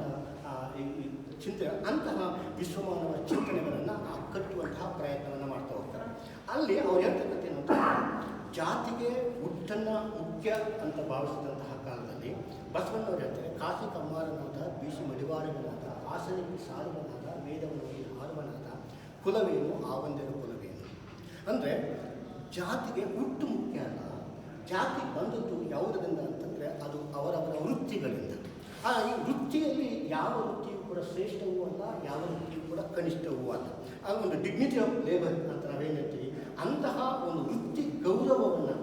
ಈ ಚಿಂತನೆ, ಅಂತಹ ವಿಶ್ವಮಾನವ ಚಿಂತನೆಗಳನ್ನು ಕಟ್ಟುವಂತಹ ಪ್ರಯತ್ನವನ್ನು ಮಾಡ್ತಾ ಹೋಗ್ತಾರೆ. ಅಲ್ಲಿ ಅವ್ರು ಹೇಳ್ತಕ್ಕಂಥ ಏನು ಅಂತ, ಜಾತಿಗೆ ಹುಟ್ಟನ್ನು ಮುಖ್ಯ ಅಂತ ಭಾವಿಸಿದಂತಹ ಕಾಲದಲ್ಲಿ ಬಸವಣ್ಣವ್ರು ಹೇಳ್ತಾರೆ, ಕಾಶಿ ಕಮ್ಮಾರನಾದ, ಬೀಸಿ ಮಡಿವಾರನಾದ, ಹಾಸನಿಗೆ ಸಾರುವನಾದ, ವೇದವನಿಗೆ ಹಾರುವನಾದ, ಕುಲವೇನು ಆವಂದರ ಕುಲವೇನು. ಅಂದರೆ ಜಾತಿಗೆ ಹುಟ್ಟು ಮುಖ್ಯ ಅಲ್ಲ, ಜಾತಿ ಬಂದದ್ದು ಯಾವುದರಿಂದ ಅಂತಂದರೆ ಅದು ಅವರವರ ವೃತ್ತಿಗಳಿಂದ. ಈ ವೃತ್ತಿಯಲ್ಲಿ ಯಾವ ವೃತ್ತಿಯೂ ಕೂಡ ಶ್ರೇಷ್ಠವೂ ಅಲ್ಲ, ಯಾವ ವೃತ್ತಿಯೂ ಕೂಡ ಕನಿಷ್ಠವೂ ಅಲ್ಲ. ಆ ಒಂದು ಡಿಗ್ನಿಟಿ ಆಫ್ ಲೇಬರ್ ಅಂತ ನಾವೇನು ಹೇಳ್ತೀವಿ, ಅಂತಹ ಒಂದು ವೃತ್ತಿ ಗೌರವವನ್ನು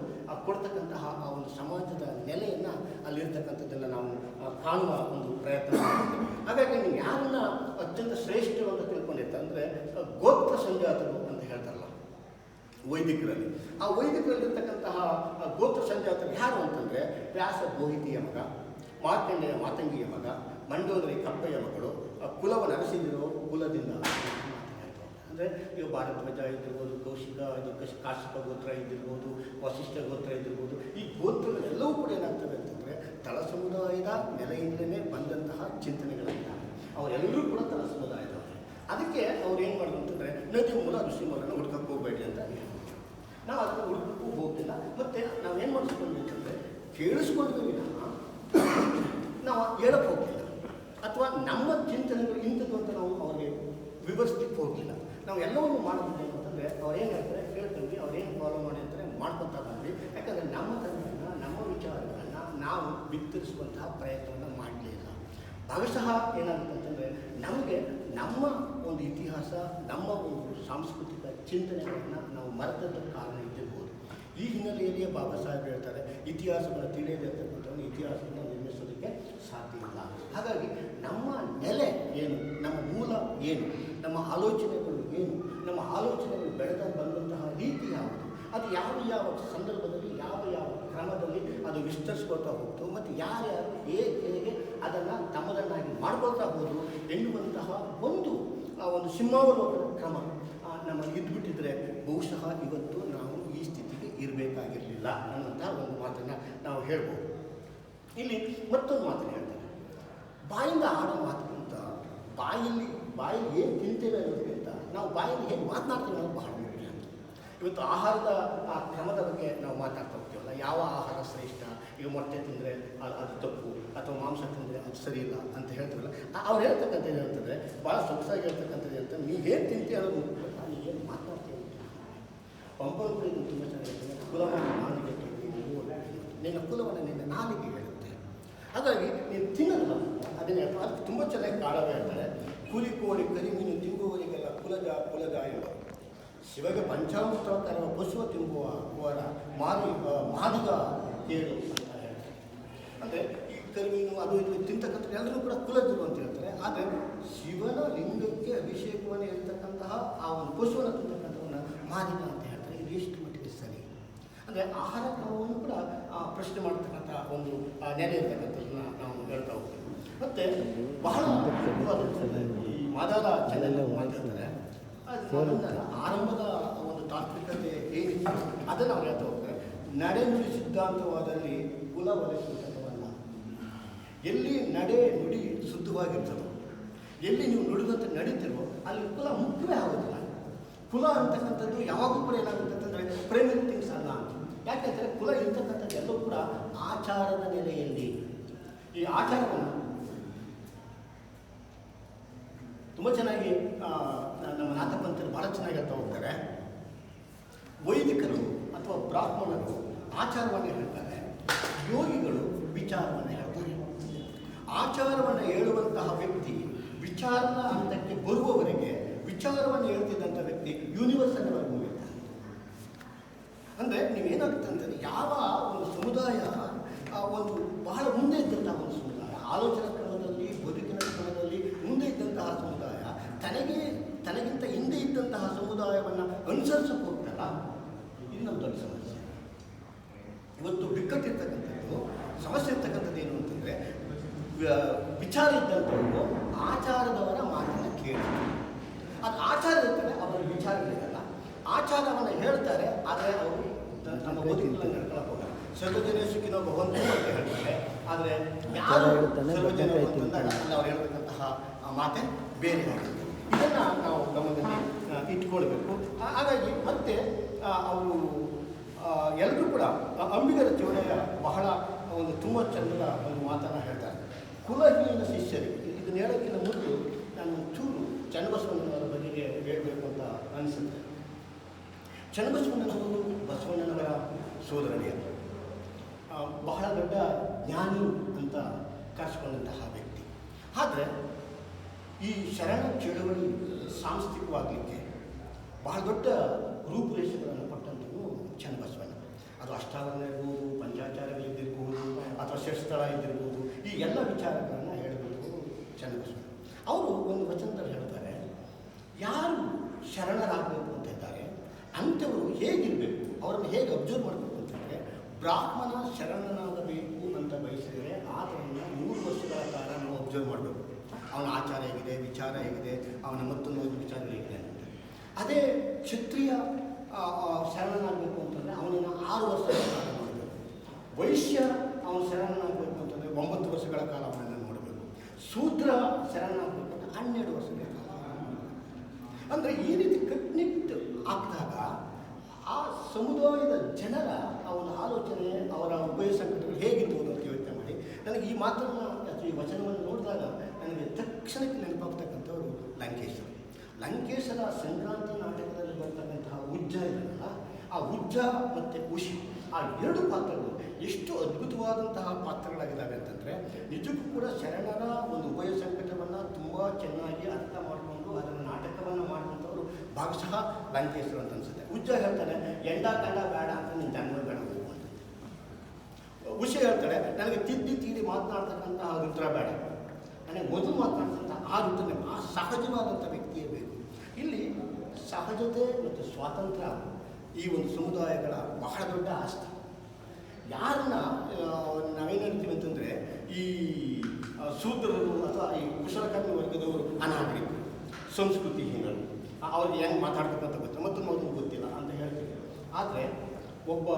ಕೊಡ್ತಕ್ಕಂತಹ ಆ ಒಂದು ಸಮಾಜದ ನೆಲೆಯನ್ನು ಅಲ್ಲಿರ್ತಕ್ಕಂಥದ್ದನ್ನು ನಾವು ಕಾಣುವ ಒಂದು ಪ್ರಯತ್ನ ಮಾಡ್ತೀವಿ. ಹಾಗಾಗಿ ನೀವು ಯಾರನ್ನ ಅತ್ಯಂತ ಶ್ರೇಷ್ಠರು ಅಂತ ತಿಳ್ಕೊಂಡಿರ್ತಾರೆ ಅಂದರೆ ಗೋತ್ರ ಸಂಜಾತರು ಅಂತ ಹೇಳ್ತಾರಲ್ಲ ವೈದಿಕರಲ್ಲಿ. ಆ ವೈದಿಕರಲ್ಲಿರ್ತಕ್ಕಂತಹ ಗೋತ್ರ ಸಂಜಾತರು ಯಾರು ಅಂತಂದರೆ ವ್ಯಾಸ ಬೋಹಿತಿಯ ಮಗ, ಮಾರ್ಕಂಡೆಯ ಮಾತಂಗಿಯ ಮಗ, ಮಂಡೋದರಿ ಕಪ್ಪೆಯ ಮಗಳು, ಕುಲವ ನರಸಿಂಹರು ಕುಲದಿಂದ ಅಂದರೆ ಈಗ ಭಾರದ್ವಾಜ ಇದ್ದಿರ್ಬೋದು, ಕೌಶಿಕ ಕಾಶಿಕ ಗೋತ್ರ ಇದ್ದಿರ್ಬೋದು, ವಸಿಷ್ಠ ಗೋತ್ರ ಇದ್ದಿರ್ಬೋದು. ಈ ಗೋತ್ರಗಳೆಲ್ಲವೂ ಕೂಡ ಏನಾಗ್ತವೆ ಅಂತಂದರೆ ತಳ ಸಮುದಾಯದ ನೆಲೆಯಿಂದಲೇ ಬಂದಂತಹ ಚಿಂತನೆಗಳಿಂದ ಅವರೆಲ್ಲರೂ ಕೂಡ ತಳ ಸಮುದಾಯದವರು. ಅದಕ್ಕೆ ಅವ್ರು ಏನು ಮಾಡೋದು ಅಂತಂದರೆ ನದಿ ಮೂಲ ಋಷಿಮೂಲನ ಹುಡ್ಕಕ್ಕೆ ಹೋಗಬೇಡಿ ಅಂತ ನಾವು ಅದನ್ನು ಹುಡುಕಕ್ಕೂ ಹೋಗ್ತಿಲ್ಲ. ಮತ್ತು ನಾವೇನು ಮಾಡಿಸ್ಕೊಂಡ್ವಿ ಅಂತಂದರೆ ಕೇಳಿಸ್ಕೊಂಡ್ವಿ ನಾವು ಹೇಳಕ್ಕೆ ಹೋಗ್ತಿಲ್ಲ, ಅಥವಾ ನಮ್ಮ ಚಿಂತನೆಗಳು ಇಂಥದ್ದು ಅಂತ ನಾವು ಅವ್ರಿಗೆ ವಿವರಿಸ್ಲಿಕ್ಕೆ ಹೋಗಿಲ್ಲ. ನಾವು ಎಲ್ಲವನ್ನೂ ಮಾಡೋದಿಲ್ಲ ಅಂತಂದರೆ ಅವ್ರು ಏನು ಹೇಳ್ತಾರೆ ಕೇಳ್ಕೊಂಡ್ವಿ, ಅವ್ರೇನು ಫಾಲೋ ಮಾಡಿ ಅಂತಾರೆ ಮಾಡ್ಕೊತಾ ಬಂದ್ವಿ. ಯಾಕಂದರೆ ನಮ್ಮ ತಂದೆಯನ್ನು ನಮ್ಮ ವಿಚಾರಗಳನ್ನು ನಾವು ಬಿತ್ತರಿಸುವಂತಹ ಪ್ರಯತ್ನವನ್ನು ಮಾಡಲಿಲ್ಲ. ಭಾಗಶಃ ಏನಾಗುತ್ತೆ ಅಂತಂದರೆ ನಮಗೆ ನಮ್ಮ ಒಂದು ಇತಿಹಾಸ, ನಮ್ಮ ಒಂದು ಸಾಂಸ್ಕೃತಿಕ ಚಿಂತನೆಗಳನ್ನು ನಾವು ಮರೆತದ್ದಕ್ಕೆ ಕಾರಣ ಇದ್ದಿರ್ಬೋದು. ಈ ಹಿನ್ನೆಲೆಯಲ್ಲಿಯೇ ಬಾಬಾ ಸಾಹೇಬ್ ಹೇಳ್ತಾರೆ ಇತಿಹಾಸವನ್ನು ತಿಳಿಯದೇ ಇರ್ತಕ್ಕಂಥವ್ರು ಇತಿಹಾಸವನ್ನು ನಿರ್ಮಿಸೋದಕ್ಕೆ ಸಾಧ್ಯ ಇಲ್ಲ. ಹಾಗಾಗಿ ನಮ್ಮ ನೆಲೆ ಏನು, ನಮ್ಮ ಮೂಲ ಏನು, ನಮ್ಮ ಆಲೋಚನೆಗಳು ಏನು, ನಮ್ಮ ಆಲೋಚನೆಗಳು ಬೆಳೆದ ಬಂದಂತಹ ರೀತಿ ಯಾವುದು, ಅದು ಯಾವ ಯಾವ ಸಂದರ್ಭದಲ್ಲಿ ಯಾವ ಯಾವ ಕ್ರಮದಲ್ಲಿ ಅದು ವಿಸ್ತರಿಸ್ಕೊಳ್ತಾ ಹೋಗ್ತು, ಮತ್ತು ಯಾರ್ಯಾರು ಹೇಗೆ ಅದನ್ನು ತಮ್ಮದನ್ನಾಗಿ ಮಾಡ್ಕೊಳ್ತಾ ಹೋದರು ಎನ್ನುವಂತಹ ಒಂದು ಸಿಂಹಾವಲೋಕನ ಕ್ರಮ ನಮ್ಮಲ್ಲಿ ಇದ್ಬಿಟ್ಟಿದ್ರೆ ಬಹುಶಃ ಇವತ್ತು ನಾವು ಈ ಸ್ಥಿತಿಗೆ ಇರಬೇಕಾಗಿರಲಿಲ್ಲ ಅನ್ನುವಂಥ ಒಂದು ಮಾತನ್ನು ನಾವು ಹೇಳ್ಬೋದು. ಇಲ್ಲಿ ಮತ್ತೊಂದು ಮಾತನ್ನು ಹೇಳ್ತಾರೆ, ಬಾಯಿಂದ ಆಡೋ ಮಾತುಗಿಂತ ಬಾಯಲ್ಲಿ ಏನು ತಿಂತೇವೆ ಅನ್ನೋದಕ್ಕಿಂತ ನಾವು ಬಾಯಲ್ಲಿ ಏನು ಮಾತನಾಡ್ತೀವಿ ಅನ್ನೋದು ಬಹಳ ಮುಖ್ಯ. ಇವತ್ತು ಆಹಾರದ ಆ ಕ್ರಮದ ಬಗ್ಗೆ ನಾವು ಮಾತಾಡ್ತಾ ಹೋಗ್ತೀವಲ್ಲ, ಯಾವ ಆಹಾರ ಶ್ರೇಷ್ಠ, ಈಗ ಮೊಟ್ಟೆ ತಿಂದರೆ ಅದು ತಪ್ಪು ಅಥವಾ ಮಾಂಸ ತಿಂದರೆ ಅದು ಸರಿ ಇಲ್ಲ ಅಂತ ಹೇಳ್ತೀವಲ್ಲ, ಅವ್ರು ಹೇಳ್ತಕ್ಕಂಥದ್ದು ಅಂತಂದರೆ ಭಾಳ ಸೊಗಸಾಗಿ ಹೇಳ್ತಕ್ಕಂಥದ್ದು ಅಂತ ನೀವೇನು ತಿಂತೀವಿ ಅನ್ನೋದು ನಾನು ಏನು ಮಾತನಾಡ್ತೀವಿ ಪಂಪನ ಕೂಡ ಇದು ತುಂಬ ಚೆನ್ನಾಗಿರ್ತದೆ. ಕುಲವನ್ನು ನಾಲಿಗೆ ನಿನ್ನ ಕುಲವನ್ನು ನಿನ್ನ ನಾಲಿಗೆ ಹೇಳುತ್ತೆ. ಹಾಗಾಗಿ ನೀನು ತಿನ್ನೋದಿಲ್ಲ ಅದನ್ನೇ ಅದು ತುಂಬ ಚೆನ್ನಾಗಿ ಕಾಳವೇ ಹೇಳ್ತಾರೆ. ಕೂಲಿ ಕೋಳಿ ಕರಿಮೀನು ತಿಂಬುವವರಿಗೆಲ್ಲ ಕುಲಜ ಎಂಬರು, ಶಿವಗೆ ಪಂಚಾಮೃತಕರ ಬಸುವ ತಿಂಬುವವರ ಮಾದಿಗ ಕೇಳು ಅಂತ ಹೇಳ್ತಾರೆ. ಅಂದರೆ ಈ ಕರಿಮೀನು ಅದು ಇದು ತಿಂತಕ್ಕಂಥ ಎಲ್ಲರೂ ಕೂಡ ಕುಲಜರು ಅಂತ ಹೇಳ್ತಾರೆ. ಆದರೆ ಶಿವನ ಲಿಂಗಕ್ಕೆ ಅಭಿಷೇಕವನ್ನು ಇರತಕ್ಕಂತಹ ಆ ಒಂದು ಪಶುವನ್ನು ತಿಂತಕ್ಕಂಥವನ್ನ ಮಾದಿಗ ಅಂತ ಹೇಳ್ತಾರೆ. ಇದು ಎಷ್ಟು ಮಟ್ಟಿಗೆ ಸರಿ ಅಂದರೆ ಆಹಾರ ಕ್ರಮವನ್ನು ಕೂಡ ಪ್ರಶ್ನೆ ಮಾಡ್ತಕ್ಕಂಥ ಒಂದು ನೆಲೆ ಇರ್ತಕ್ಕಂಥದ್ದನ್ನ ನಾವು ಹೇಳ್ತಾ ಹೋಗ್ತೀವಿ. ಮತ್ತು ಬಹಳ ಈ ಮಾದಾದ ಚೆನ್ನಲ್ಲ ಮಾತಾಡ್ತಾರೆ, ಆರಂಭದ ಒಂದು ತಾತ್ವಿಕತೆ ಏನಿತ್ತು ಅದನ್ನು ನಾವು ಹೇಳ್ತಾ ಹೋಗ್ತಾರೆ. ನಡೆನುಡಿ ಸಿದ್ಧಾಂತವಾದಲ್ಲಿ ಕುಲ ಒಲಿಸುವುದಲ್ಲ. ಎಲ್ಲಿ ನಡೆ ನುಡಿ ಶುದ್ಧವಾಗಿರ್ತದೋ, ಎಲ್ಲಿ ನೀವು ನುಡಿದಂತೆ ನಡೀತಿರೋ ಅಲ್ಲಿ ಕುಲ ಮುಖ್ಯವೇ ಆಗೋದಿಲ್ಲ. ಕುಲ ಅಂತಕ್ಕಂಥದ್ದು ಯಾವಾಗೂ ಕೂಡ ಏನಾಗುತ್ತೆ ಅಂತಂದರೆ ಪ್ರೈಮರಿ ಥಿಂಗ್ಸ್ ಅಲ್ಲ ಅಂತ. ಯಾಕೆಂದರೆ ಕುಲ ಇರ್ತಕ್ಕಂಥದ್ದು ಎಲ್ಲವೂ ಕೂಡ ಆಚಾರದ ನೆಲೆಯಲ್ಲಿ. ಈ ಆಚಾರವನ್ನು ತುಂಬ ಚೆನ್ನಾಗಿ ನಮ್ಮ ನಾಥಪಂಥರು ಭಾಳ ಚೆನ್ನಾಗಿ ಹೇಳ್ತಾ ಹೋಗ್ತಾರೆ. ವೈದಿಕರು ಅಥವಾ ಬ್ರಾಹ್ಮಣರು ಆಚಾರವನ್ನು ಹೇಳ್ತಾರೆ, ಯೋಗಿಗಳು ವಿಚಾರವನ್ನು ಹೇಳ್ತಾರೆ. ಆಚಾರವನ್ನು ಹೇಳುವಂತಹ ವ್ಯಕ್ತಿ ವಿಚಾರದ ಹಂತಕ್ಕೆ ಬರುವವರೆಗೆ ವಿಚಾರವನ್ನು ಹೇಳ್ತಿದ್ದಂಥ ವ್ಯಕ್ತಿ ಯೂನಿವರ್ಸಲ್ವರೆಗೂ ಹೋಗಿರ್ತಾನೆ. ಅಂದರೆ ನೀವೇನಾಗುತ್ತೆ ಅಂತಂದರೆ ಯಾವ ಒಂದು ಸಮುದಾಯ ಒಂದು ಬಹಳ ಮುಂದೆ ಇದ್ದಂತಹ ಒಂದು ಸಮುದಾಯ, ಆಲೋಚನಾ ಕ್ರಮದಲ್ಲಿ ಬದುಕಿನ ಕ್ರಮದಲ್ಲಿ ಮುಂದೆ ಇದ್ದಂತಹ ಸಮುದಾಯ ತನಗಿಂತ ಹಿಂದೆ ಇದ್ದಂತಹ ಸಮುದಾಯವನ್ನು ಅನುಸರಿಸಕ್ಕೆ ಹೋಗ್ತಲ್ಲ, ಇದು ನಮ್ಮ ದೊಡ್ಡ ಸಮಸ್ಯೆ. ಇವತ್ತು ಬಿಕ್ಕಟ್ಟಿರ್ತಕ್ಕಂಥದ್ದು ಸಮಸ್ಯೆ ಇರ್ತಕ್ಕಂಥದ್ದು ಏನು ಅಂತಂದರೆ ವಿಚಾರ ಇದ್ದಂಥವ್ರು ಆಚಾರದವರ ಮಾತನ್ನು ಕೇಳಿ, ಅದು ಆಚಾರ ಇರ್ತದೆ, ಅವರ ವಿಚಾರಗಳಿರಲ್ಲ. ಆಚಾರವನ್ನು ಹೇಳ್ತಾರೆ, ಆದರೆ ಅವರು ನಮ್ಮ ಬದುಕನ್ನು ನಡ್ಕೊಳಕ್ಕೆ ಹೋಗಲ್ಲ. ಸರ್ವಜನ ಸುಖಿನೋ ಭವಂತು ಅಂತ ಹೇಳ್ತಾರೆ, ಆದರೆ ಯಾರು ಸರ್ವಜನ ಅಂತಂದಾಗ ಅಲ್ಲಿ ಅವ್ರು ಹೇಳ್ತಕ್ಕಂತಹ ಮಾತೆ ಬೇರೆ ಆಗುತ್ತೆ. ಇದನ್ನು ನಾವು ಗಮನದಲ್ಲಿ ಇಟ್ಕೊಳ್ಬೇಕು. ಹಾಗಾಗಿ ಮತ್ತೆ ಅವರು ಎಲ್ಲರೂ ಕೂಡ ಅಂಬಿಗರ ಚೌಡಯ್ಯ ಬಹಳ ಒಂದು ತುಂಬ ಚಂದದ ಒಂದು ಮಾತನ್ನು ಹೇಳ್ತಾರೆ. ಕುಲಹೀನ ಶಿಷ್ಯರಿಗೆ ಇದನ್ನು ಹೇಳೋಕ್ಕಿಂತ ಮೊದಲು ನಾನು ಚೂರು ಚನ್ನಬಸವಣ್ಣನವರ ಬಗೆಗೆ ಹೇಳಬೇಕು ಅಂತ ಅನಿಸುತ್ತೆ. ಚನ್ನಬಸವಣ್ಣನವರು ಬಸವಣ್ಣನವರ ಸೋದರಳಿಯ ಬಹಳ ದೊಡ್ಡ ಜ್ಞಾನಿ ಅಂತ ಕರೆಸ್ಕೊಂಡಂತಹ ವ್ಯಕ್ತಿ. ಆದರೆ ಈ ಶರಣ ಚಳುವಳಿ ಸಾಂಸ್ಥಿಕವಾಗಲಿಕ್ಕೆ ಬಹಳ ದೊಡ್ಡ ರೂಪುರೇಷೆಗಳನ್ನು ಕೊಟ್ಟಂಥವು ಚನ್ನಬಸವಣ್ಣ. ಅದು ಅಷ್ಟಾವರಣ ಇರ್ಬೋದು, ಪಂಚಾಚಾರಗಳಿದ್ದಿರ್ಬೋದು, ಅಥವಾ ಷಟ್ಸ್ಥಳ ಇದ್ದಿರ್ಬೋದು, ಈ ಎಲ್ಲ ವಿಚಾರಗಳನ್ನು ಹೇಳಬೇಕು ಚನ್ನಬಸವ. ಅವರು ಒಂದು ವಚನದಲ್ಲಿ ಹೇಳ್ತಾರೆ, ಯಾರು ಶರಣರಾಗಬೇಕು ಅಂತ ಇದ್ದಾರೆ ಅಂಥವರು ಹೇಗಿರಬೇಕು, ಅವರನ್ನು ಹೇಗೆ ಅಬ್ಸರ್ವ್ ಮಾಡಬೇಕು ಅಂತಂದರೆ, ಬ್ರಾಹ್ಮಣ ಶರಣನಾಗಬೇಕು ಅಂತ ಬಯಸಿದರೆ ಆತನನ್ನು 3 ವರ್ಷಗಳ ಕಾಲ ನಾವು ಅಬ್ಸರ್ವ್ ಮಾಡಬೇಕು. ಅವನ ಆಚಾರ ಹೇಗಿದೆ, ವಿಚಾರ ಹೇಗಿದೆ, ಅವನ ಮತ್ತೊಂದು ವಿಚಾರ ಹೇಗಿದೆ ಅಂತ. ಅದೇ ಕ್ಷತ್ರಿಯ ಶರಣನಾಗಬೇಕು ಅಂತಂದರೆ ಅವನನ್ನು 6 ವರ್ಷಗಳ ಕಾಲ ನೋಡಬೇಕು. ವೈಶ್ಯ ಅವನು ಶರಣನಾಗಬೇಕು ಅಂತಂದರೆ 9 ವರ್ಷಗಳ ಕಾಲ ಅವನನ್ನು ನೋಡಬೇಕು. ಶೂದ್ರ ಶರಣನಾಗಬೇಕು ಅಂದರೆ 12 ವರ್ಷಗಳ ಕಾಲ ನೋಡಬೇಕು. ಅಂದರೆ ಈ ರೀತಿ ಕಟ್ನಿಟ್ಟು ಹಾಕಿದಾಗ ಆ ಸಮುದಾಯದ ಜನರ ಅವನ ಆಲೋಚನೆ, ಅವರ ಉಭಯ ಸಂಕಟಗಳು ಹೇಗಿರ್ಬೋದು ಅಂತ ಯೋಚನೆ ಮಾಡಿ ನನಗೆ ಈ ಮಾತನ್ನು ಅಥವಾ ಈ ವಚನವನ್ನು ನೋಡಿದಾಗ ನನಗೆ ತಕ್ಷಣಕ್ಕೆ ನೆನಪಾಗ್ತಕ್ಕಂಥವ್ರು ಲಂಕೇಶರು. ಲಂಕೇಶರ ಸಂಕ್ರಾಂತಿ ನಾಟಕದಲ್ಲಿ ಬರ್ತಕ್ಕಂತಹ ಉಜ್ಜ ಇದೆಯಲ್ಲ, ಆ ಉಜ್ಜ ಮತ್ತು ಉಷಿ, ಆ 2 ಪಾತ್ರಗಳು ಎಷ್ಟು ಅದ್ಭುತವಾದಂತಹ ಪಾತ್ರಗಳಾಗಿದ್ದಾವೆ ಅಂತಂದರೆ, ನಿಜಕ್ಕೂ ಕೂಡ ಶರಣರ ಒಂದು ಉಭಯ ಸಂಕಟವನ್ನು ತುಂಬ ಚೆನ್ನಾಗಿ ಅರ್ಥ ಮಾಡಿಕೊಂಡು ಅದನ್ನು ನಾಟಕವನ್ನು ಮಾಡುವಂಥವ್ರು ಭಾಗಶಃ ಲಂಕೇಶರು ಅಂತ ಅನಿಸುತ್ತೆ. ಉಜ್ಜ ಹೇಳ್ತಾನೆ, ಎಂಡ ಕಂಡ ಬೇಡ ಅಂತ ನೀನು ಜನ್ಮ ಬೇಡ ಹೋಗು ಅಂತ. ಉಷಿ ಹೇಳ್ತಾಳೆ, ನನಗೆ ತಿದ್ದಿ ತೀಡಿ ಮಾತನಾಡ್ತಕ್ಕಂತಹ ರುದ್ರ ಬೇಡ, ನನಗೆ ಮೊದಲು ಮಾತನಾಡ್ತಕ್ಕಂಥ ಆ ರುದ್ರನೇ, ಆ ಸಹಜವಾದಂಥ ವ್ಯಕ್ತಿಯೇ ಬೇಕು. ಇಲ್ಲಿ ಸಹಜತೆ ಮತ್ತು ಸ್ವಾತಂತ್ರ್ಯ ಈ ಒಂದು ಸಮುದಾಯಗಳ ಬಹಳ ದೊಡ್ಡ ಆಸ್ತಿ. ಯಾರನ್ನ ನಾವೇನು ಹೇಳ್ತೀವಿ ಅಂತಂದರೆ, ಈ ಶೂದ್ರರು ಅಥವಾ ಈ ಕುಶಲಕರ್ಮಿ ವರ್ಗದವರು ಅನಾಗರಿಕರು, ಸಂಸ್ಕೃತಿಹೀನರು, ಅವ್ರಿಗೆ ಹೆಂಗೆ ಮಾತಾಡ್ಬೇಕಂತ ಗೊತ್ತಿಲ್ಲ, ಮತ್ತೊಂದು ಗೊತ್ತಿಲ್ಲ ಅಂತ ಹೇಳ್ತೀವಿ. ಆದರೆ ಒಬ್ಬ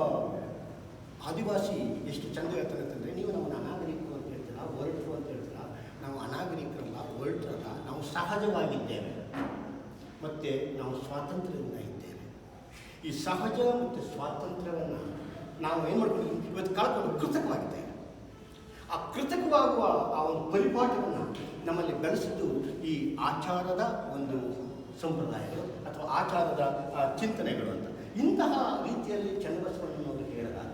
ಆದಿವಾಸಿ ಎಷ್ಟು ಚಂದ ಹೇಳ್ತಾರೆ ಅಂತಂದರೆ, ನೀವು ನಮ್ಮನ್ನು ಅನಾಗರಿಕರು ಅಂತ ಹೇಳ್ತೀರ, ಹೊರಟರು ಅಂತ ಹೇಳ್ತೀರ. ನಾವು ಅನಾಗರಿಕರಲ್ಲ, ಹೊರಟರಲ್ಲ, ನಾವು ಸಹಜವಾಗಿದ್ದೇವೆ ಮತ್ತು ನಾವು ಸ್ವಾತಂತ್ರ್ಯದಿಂದ ಇದ್ದೇವೆ. ಈ ಸಹಜ ಮತ್ತು ಸ್ವಾತಂತ್ರ್ಯವನ್ನು ನಾವು ಏನು ಮಾಡ್ಕೊಂಡು ಇವತ್ತು ಕಳ್ಕೊಂಡು ಕೃತಕವಾಗಿದ್ದೇವೆ. ಆ ಕೃತಕವಾಗುವ ಆ ಒಂದು ಪರಿಪಾಠವನ್ನು ನಮ್ಮಲ್ಲಿ ಬೆಳೆಸಿದ್ದು ಈ ಆಚಾರದ ಒಂದು ಸಂಪ್ರದಾಯಗಳು ಅಥವಾ ಆಚಾರದ ಚಿಂತನೆಗಳು ಅಂತ. ಇಂತಹ ರೀತಿಯಲ್ಲಿ ಚನ್ನಬಸವಣ್ಣನವರು ಹೇಳಿದಾಗ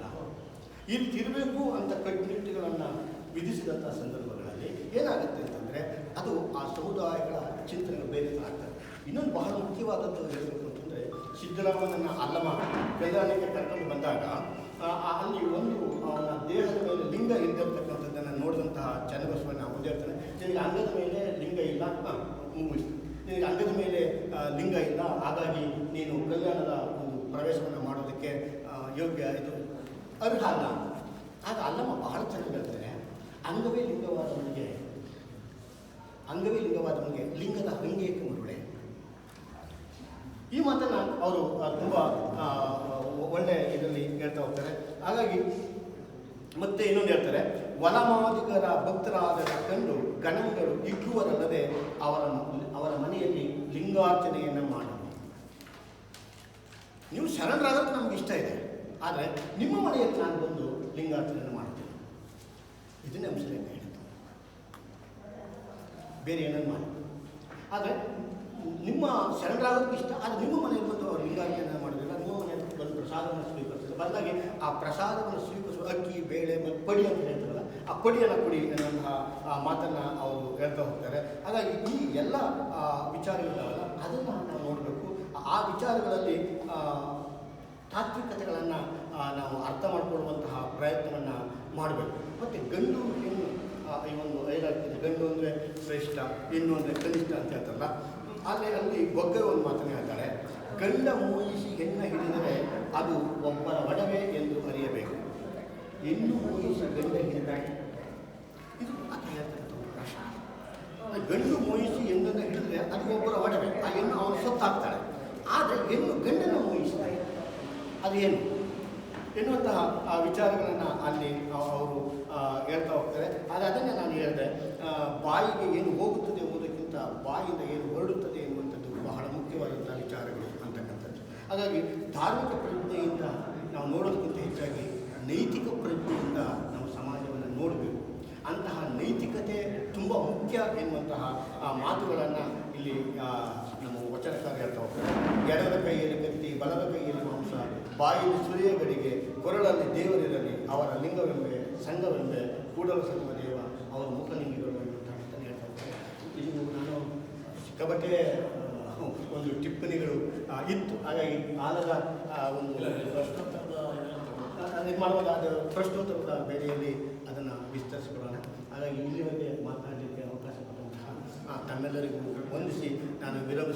ಈ ರೀತಿ ಇರಬೇಕು ಅಂತ ಕಟ್ಟುನಿಟ್ಟುಗಳನ್ನು ವಿಧಿಸಿದಂಥ ಸಂದರ್ಭಗಳಲ್ಲಿ ಏನಾಗುತ್ತೆ ಅಂತಂದರೆ, ಅದು ಆ ಸಮುದಾಯಗಳ ಚಿಂತನೆಗಳು ಬೇರೆ ಆಗ್ತದೆ. ಇನ್ನೊಂದು ಬಹಳ ಮುಖ್ಯವಾದದ್ದು ಹೇಳಬೇಕು ಅಂತಂದರೆ, ಸಿದ್ದರಾಮಯ್ಯನ ಅಲ್ಲಮ ಕಲ್ಯಾಣಕ್ಕೆ ಕರ್ಕೊಂಡು ಬಂದಾಗ ಅಲ್ಲಿ ಒಂದು ಅವನ ದೇಹದ ಮೇಲೆ ಲಿಂಗ ಇದ್ದಿರ್ತಕ್ಕಂಥದ್ದನ್ನು ನೋಡಿದಂತಹ ಚನ್ನಬಸವಣ್ಣ ಮುಂದೆ ಹೇಳ್ತಾನೆ, ನಿನಗೆ ಅಂಗದ ಮೇಲೆ ಲಿಂಗ ಇಲ್ಲ, ಮುಗಿಸ್ತು, ನಿನಗೆ ಅಂಗದ ಮೇಲೆ ಲಿಂಗ ಇಲ್ಲ, ಹಾಗಾಗಿ ನೀನು ಕಲ್ಯಾಣದ ಒಂದು ಪ್ರವೇಶವನ್ನು ಮಾಡೋದಕ್ಕೆ ಯೋಗ್ಯ ಇದು ಅರ್ಹ ಅಲ್ಲ. ಆಗ ಅಲ್ಲಮ್ಮ ಬಹಳ ಚೆನ್ನಾಗಿ ಹೇಳ್ತಾರೆ, ಅಂಗವೇ ಲಿಂಗವಾದವನಿಗೆ ಲಿಂಗದ ಹಂಗೇಕೆ ಮರುಳೆ. ಈ ಮಾತನ್ನು ಅವರು ತುಂಬ ಒಳ್ಳೆ ಇದರಲ್ಲಿ ಹೇಳ್ತಾ ಹೋಗ್ತಾರೆ. ಹಾಗಾಗಿ ಮತ್ತೆ ಇನ್ನೊಂದು ಹೇಳ್ತಾರೆ, ವನಮಾದಿಗರ ಭಕ್ತರಾದ ಕಂಡು ಗಣಗಳು ಇಕ್ಕುವರಲ್ಲದೆ ಅವರ ಮನೆಯಲ್ಲಿ ಲಿಂಗಾರ್ಚನೆಯನ್ನು ಮಾಡಿ. ನೀವು ಶರಣರಾಗೋದು ನಮ್ಗೆ ಇಷ್ಟ ಇದೆ, ಆದರೆ ನಿಮ್ಮ ಮನೆಯಲ್ಲಿ ನಾನು ಬಂದು ಲಿಂಗಾರ್ಚನೆಯನ್ನು ಮಾಡ್ತೀನಿ. ಇದನ್ನೇ ಅಂಶದಿಂದ ಹೇಳಿದ್ದು, ಬೇರೆ ಏನನ್ನು ಮಾಡಿ. ಆದರೆ ನಿಮ್ಮ ಶರಣರಾಗೋದಕ್ಕೆ ಇಷ್ಟ, ಆದರೆ ನಿಮ್ಮ ಮನೆಯಲ್ಲಿ ಬಂದು ಅವರು ಲಿಂಗಾರ್ಚನೆ ಮಾಡೋದಿಲ್ಲ, ನಿಮ್ಮ ಮನೆಯಲ್ಲಿ ಬಂದು ಪ್ರಸಾದವನ್ನು ಸ್ವೀಕರಿಸಿಲ್ಲ. ಬದಲಾಗಿ ಆ ಪ್ರಸಾದವನ್ನು ಸ್ವೀಕರಿಸುವ ಅಕ್ಕಿ, ಬೇಳೆ ಮತ್ತು ಪಡಿ ಅಂತ ಹೇಳ್ತಾರಲ್ಲ, ಆ ಪಡಿಯನ್ನು ಕೊಡಿ ಎನ್ನುವಂತಹ ಮಾತನ್ನು ಅವರು ಹೇಳ್ತಾ ಹೋಗ್ತಾರೆ. ಹಾಗಾಗಿ ಈ ಎಲ್ಲ ವಿಚಾರಗಳಿದ್ದಾವಲ್ಲ, ಅದನ್ನು ನಾವು ನೋಡಬೇಕು. ಆ ವಿಚಾರಗಳಲ್ಲಿ ತಾತ್ವಿಕತೆಗಳನ್ನು ನಾವು ಅರ್ಥ ಮಾಡಿಕೊಳ್ಳುವಂತಹ ಪ್ರಯತ್ನವನ್ನು ಮಾಡಬೇಕು. ಮತ್ತು ಗಂಡು ಹೆಣ್ಣು ಈ ಒಂದು ಐದಾಗ್ತದೆ, ಗಂಡು ಅಂದರೆ ಶ್ರೇಷ್ಠ, ಹೆಣ್ಣು ಅಂದರೆ ಕನಿಷ್ಠ ಅಂತ ಹೇಳ್ತಾರಲ್ಲ. ಆದರೆ ಅಲ್ಲಿ ಬೊಗ್ಗೆ ಒಂದು ಮಾತನ್ನು ಹೇಳ್ತಾಳೆ, ಗಂಡ ಮೋಹಿಸಿ ಹೆಣ್ಣ ಹಿಡಿದರೆ ಅದು ಒಬ್ಬರ ಒಡವೆ ಎಂದು ಅರಿಯಬೇಕು, ಹೆಣ್ಣು ಮೋಹಿಸಿ ಗಂಡ ಹಿಡಿದ ಇದು ಆತ ಹೇಳ್ತಕ್ಕಂಥ ಪ್ರಶ್ನೆ. ಗಂಡು ಮೋಹಿಸಿ ಹೆಣ್ಣನ್ನು ಹಿಡಿದ್ರೆ ಅದು ಒಬ್ಬರ ಒಡವೆ, ಆ ಹೆಣ್ಣು ಅವನು ಸೊತ್ತಾಗ್ತಾಳೆ. ಆದರೆ ಹೆಣ್ಣು ಗಂಡನ್ನು ಮೋಹಿಸ್ತಾರೆ, ಅದು ಏನು ಎನ್ನುವಂತಹ ಆ ವಿಚಾರಗಳನ್ನು ಅಲ್ಲಿ ಅವರು ಹೇಳ್ತಾ ಹೋಗ್ತಾರೆ. ಆದರೆ ಅದನ್ನೇ ನಾನು ಹೇಳಿದೆ, ಬಾಯಿಗೆ ಏನು ಹೋಗುತ್ತದೆ ಎಂಬುದಕ್ಕಿಂತ ಬಾಯಿಯಿಂದ ಏನು ಹೊರಡುತ್ತದೆ ಎನ್ನುವಂಥದ್ದು ಬಹಳ ಮುಖ್ಯವಾದಂಥ ವಿಚಾರಗಳು ಅಂತಕ್ಕಂಥದ್ದು. ಹಾಗಾಗಿ ಧಾರ್ಮಿಕ ಪ್ರಜ್ಞೆಯಿಂದ ನಾವು ನೋಡೋದಕ್ಕಿಂತ ಹೆಚ್ಚಾಗಿ ನೈತಿಕ ಪ್ರಜ್ಞೆಯಿಂದ ನಾವು ಸಮಾಜವನ್ನು ನೋಡಬೇಕು. ಅಂತಹ ನೈತಿಕತೆ ತುಂಬ ಮುಖ್ಯ ಎನ್ನುವಂತಹ ಮಾತುಗಳನ್ನು ಇಲ್ಲಿ ನಮ್ಮ ವಚನಕಾರ ಹೇಳ್ತಾ ಹೋಗ್ತಾರೆ. ಎಡದ ಕೈಯಲ್ಲಿ ಕತ್ತಿ, ಬಲದ ಕೈಯಲ್ಲಿ ಮಾಂಸ, ಬಾಯಲ್ಲಿ ಸುರಿಯ ಗಡಿಗೆ, ಕೊರಳಲ್ಲಿ ದೇವರಿರಲಿ, ಅವರ ಲಿಂಗವೆಂಬೆ ಸಂಘವೆಂಬೆ, ಕೂಡಲ ಸಂಗಮ ದೇವ, ಅವರ ಮುಖಲಿಂಗಿಗಳು ಎನ್ನುವಂಥ ಮಾತನ್ನು ಹೇಳ್ತಾ ಹೋಗ್ತಾರೆ. ಇದು ನಾನು ಸಿಕ್ಕಾಪಟ್ಟೆ ಒಂದು ಟಿಪ್ಪಣಿಗಳು ಇತ್ತು. ಹಾಗಾಗಿ ಕಾಲದ ಒಂದು ಇದು ಮಾಡುವಾಗ ಅದು ಪ್ರಶ್ನೋತ್ತರದ ಬೇರೆಯಲ್ಲಿ ಅದನ್ನು ವಿಸ್ತರಿಸಿಕೊಳ್ಳೋಣ. ಹಾಗಾಗಿ ಇಲ್ಲಿವರೆಗೆ ಮಾತನಾಡಲಿಕ್ಕೆ ಅವಕಾಶ ಕೊಟ್ಟಂತಹ ತಮ್ಮೆಲ್ಲರಿಗೂ ವಂದಿಸಿ ನಾನು ವಿರಾಮ